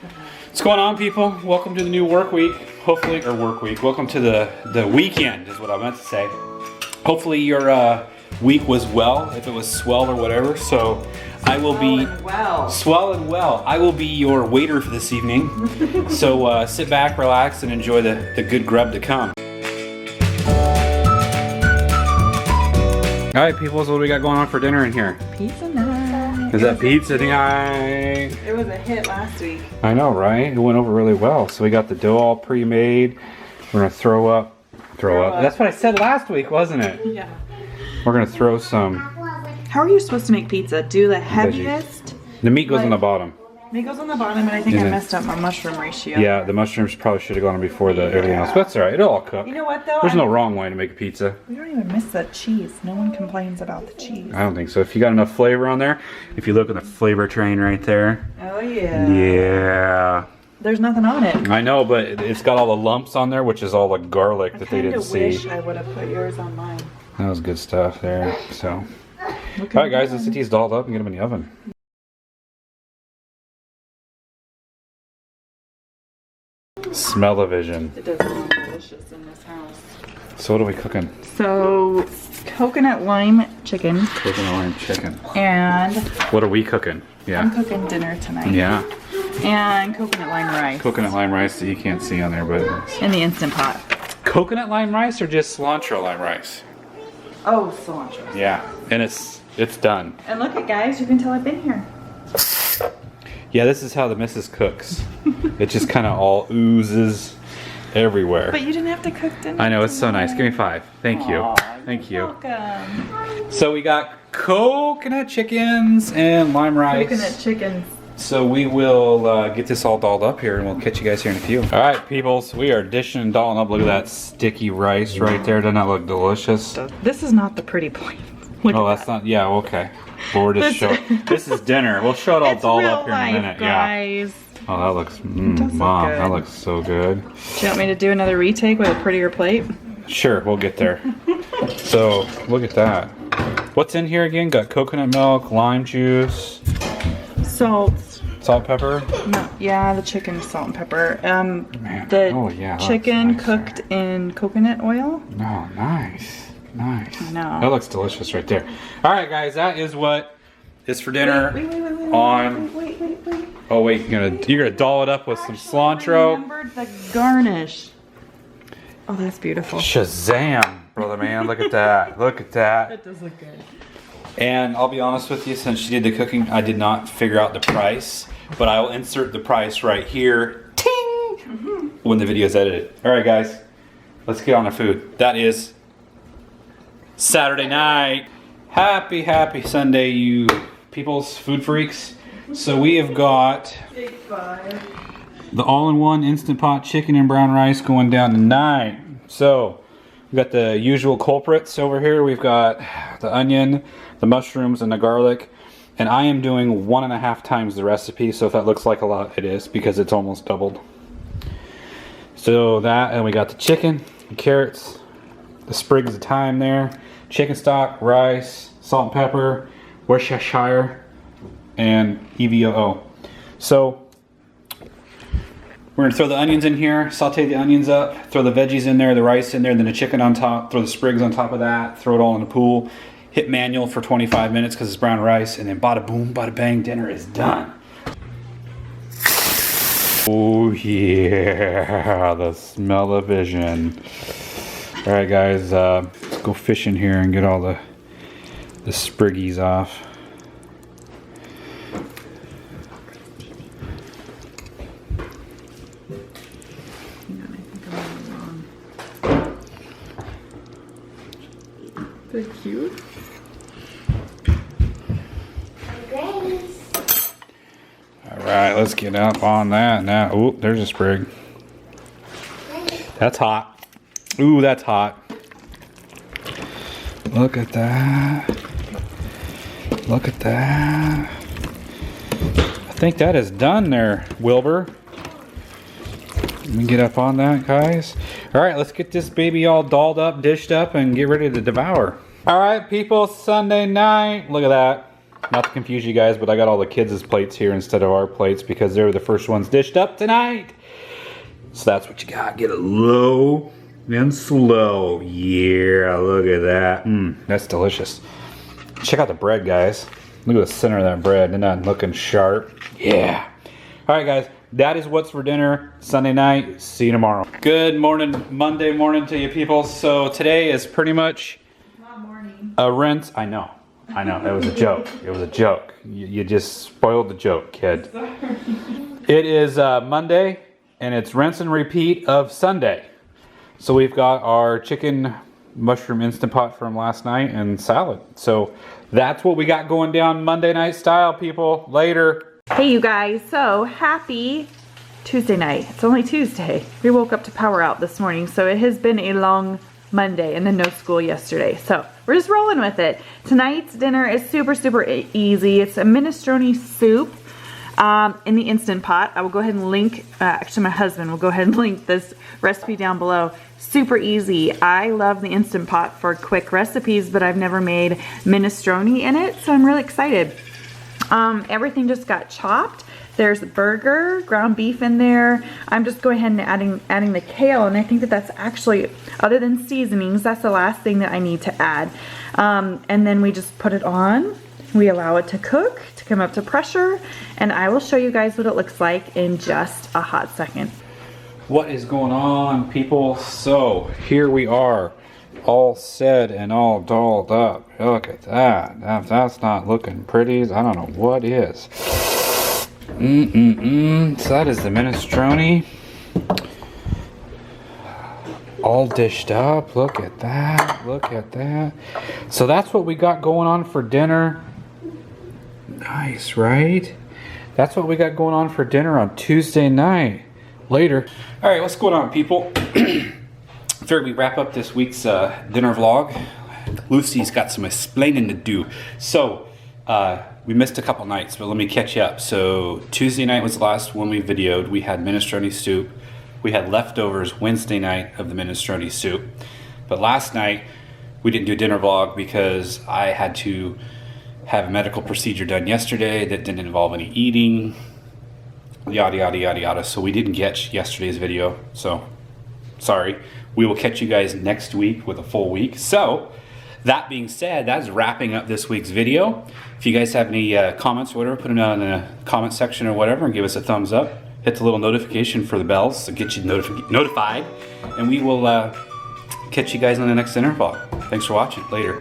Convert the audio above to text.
What's going on, people? Welcome to the new work week. Hopefully, or work week. Welcome to the weekend is what I meant to say. Hopefully your week was well, if it was swell or whatever. So I will be swell and well. I will be your waiter for this evening. So sit back, relax, and enjoy the good grub to come. All right, people. So what do we got going on for dinner in here? Pizza night. Is that pizza night? It was a hit last week. I know, right? It went over really well. So we got the dough all pre-made. We're gonna throw up. That's what I said last week, wasn't it? Yeah. We're gonna throw some. How are you supposed to make pizza? Do the heaviest? The meat goes on the bottom. Meat goes on the bottom, and I think I messed up my mushroom ratio. Yeah, the mushrooms probably should have gone on before the everything else. But that's alright, it'll all cook. You know what though? There's no wrong way to make a pizza. We don't even miss that cheese. No one complains about the cheese. I don't think so. If you got enough flavor on there, if you look at the flavor train right there. Oh yeah. Yeah. There's nothing on it. I know, but it's got all the lumps on there, which is all the garlic that they didn't see. I wish I would have put yours on mine. That was good stuff there. So, alright guys, let's get these dolled up and get them in the oven. Smell-o-vision. It does smell delicious in this house. So what are we cooking? So, coconut lime chicken. Coconut lime chicken. And what are we cooking? Yeah. I'm cooking dinner tonight. Yeah. And coconut lime rice. Coconut lime rice that you can't see on there, but in the Instant Pot. Coconut lime rice or just cilantro lime rice? Oh, cilantro. Yeah, and it's done. And look at guys, you can tell I've been here. Yeah, this is how the missus cooks. It just kind of all oozes everywhere. But you didn't have to cook dinner. I know, it's so nice. Give me 5. Thank you. Aw, Thank you. Welcome. So we got coconut chickens and lime rice. Coconut chickens. So we will get this all dolled up here and we'll catch you guys here in a few. All right, peoples, we are dishing and dolling up. Look at that sticky rice right there. Doesn't that look delicious? This is not the pretty point. Look Oh, at that's not, yeah, okay. Well, we're just showing, this is dinner. We'll show it all dolled up here in a minute. Guys. Yeah. Oh, that looks, look wow, good. that looks so good. Do you want me to do another retake with a prettier plate? Sure, we'll get there. So, look at that. What's in here again? Got coconut milk, lime juice. Salt. Salt, pepper? No, yeah, the chicken, salt and pepper. Man. The Oh, yeah, that chicken looks nice cooked in coconut oil. Oh, nice. Nice. I know. That looks delicious right there. All right, guys, that is what is for dinner. Wait. Oh wait, you're gonna doll it up with some cilantro. I remembered the garnish. Oh, that's beautiful. Shazam, brother man! Look at that! Look at that! That does look good. And I'll be honest with you, since she did the cooking, I did not figure out the price, but I will insert the price right here, ting, when the video is edited. All right, guys, let's get on to food. That is Saturday night. Happy Sunday, you peoples, food freaks. So we have got the all-in-one Instant Pot chicken and brown rice going down tonight. So we've got the usual culprits over here. We've got the onion, the mushrooms, and the garlic. And I am doing 1.5 times the recipe. So if that looks like a lot, it is, because it's almost doubled. So that, and we got the chicken, the carrots, the sprigs of thyme there, chicken stock, rice, salt and pepper, Worcestershire, and EVOO. So we're gonna throw the onions in here, saute the onions up, throw the veggies in there, the rice in there, then the chicken on top, throw the sprigs on top of that, throw it all in the pool, hit manual for 25 minutes because it's brown rice, and then bada boom, bada bang, dinner is done. Oh yeah, the smell-o-vision. All right, guys, let's go fishing here and get all the spriggies off. They're cute. Alright, let's get up on that now. Ooh, there's a sprig. That's hot. Ooh, that's hot. Look at that. Look at that. I think that is done there, Wilbur. Let me get up on that, guys. Alright, let's get this baby all dolled up, dished up, and get ready to devour. Alright, people, Sunday night. Look at that. Not to confuse you guys, but I got all the kids' plates here instead of our plates because they were the first ones dished up tonight. So that's what you got. Get it low and slow. Yeah, look at that. That's delicious. Check out the bread, guys. Look at the center of that bread. Isn't that looking sharp? Yeah. All right, guys. That is what's for dinner Sunday night. See you tomorrow. Good morning, Monday morning to you people. So today is pretty much a rinse. I know. It was a joke. It was a joke. You just spoiled the joke, kid. It is Monday, and it's rinse and repeat of Sunday. So we've got our chicken mushroom Instant Pot from last night and salad. So that's what we got going down Monday night style, people. Later. Hey, you guys. So happy Tuesday night. It's only Tuesday. We woke up to power out this morning, so it has been a long Monday and then no school yesterday. So we're just rolling with it. Tonight's dinner is super easy. It's a minestrone soup in the Instant Pot. I will go ahead and link, actually my husband will go ahead and link this recipe down below. Super easy. I love the Instant Pot for quick recipes, but I've never made minestrone in it, so I'm really excited. Everything just got chopped. There's burger, ground beef in there. I'm just going ahead and adding the kale, and I think that that's actually, other than seasonings, that's the last thing that I need to add. And then we just put it on. We allow it to cook, to come up to pressure, and I will show you guys what it looks like in just a hot second. What is going on, people? So here we are, all said and all dolled up. Look at that. If that's not looking pretty, I don't know what is. So that is the minestrone. All dished up. Look at that. Look at that. So that's what we got going on for dinner. Nice, right? That's what we got going on for dinner on Tuesday night. Later. All right, what's going on, people? Figured we wrap up this week's dinner vlog. Lucy's got some explaining to do. So, we missed a couple nights, but let me catch you up. So Tuesday night was the last one we videoed. We had minestrone soup. We had leftovers Wednesday night of the minestrone soup. But last night, we didn't do a dinner vlog because I had to have a medical procedure done yesterday that didn't involve any eating. Yada, yada, yada, yada. So we didn't get yesterday's video. So, sorry. We will catch you guys next week with a full week. So, that being said, that's wrapping up this week's video. If you guys have any comments or whatever, put them down in the comment section or whatever and give us a thumbs up. Hit the little notification for the bells to get you notified. And we will catch you guys on the next dinner vlog. Thanks for watching. Later.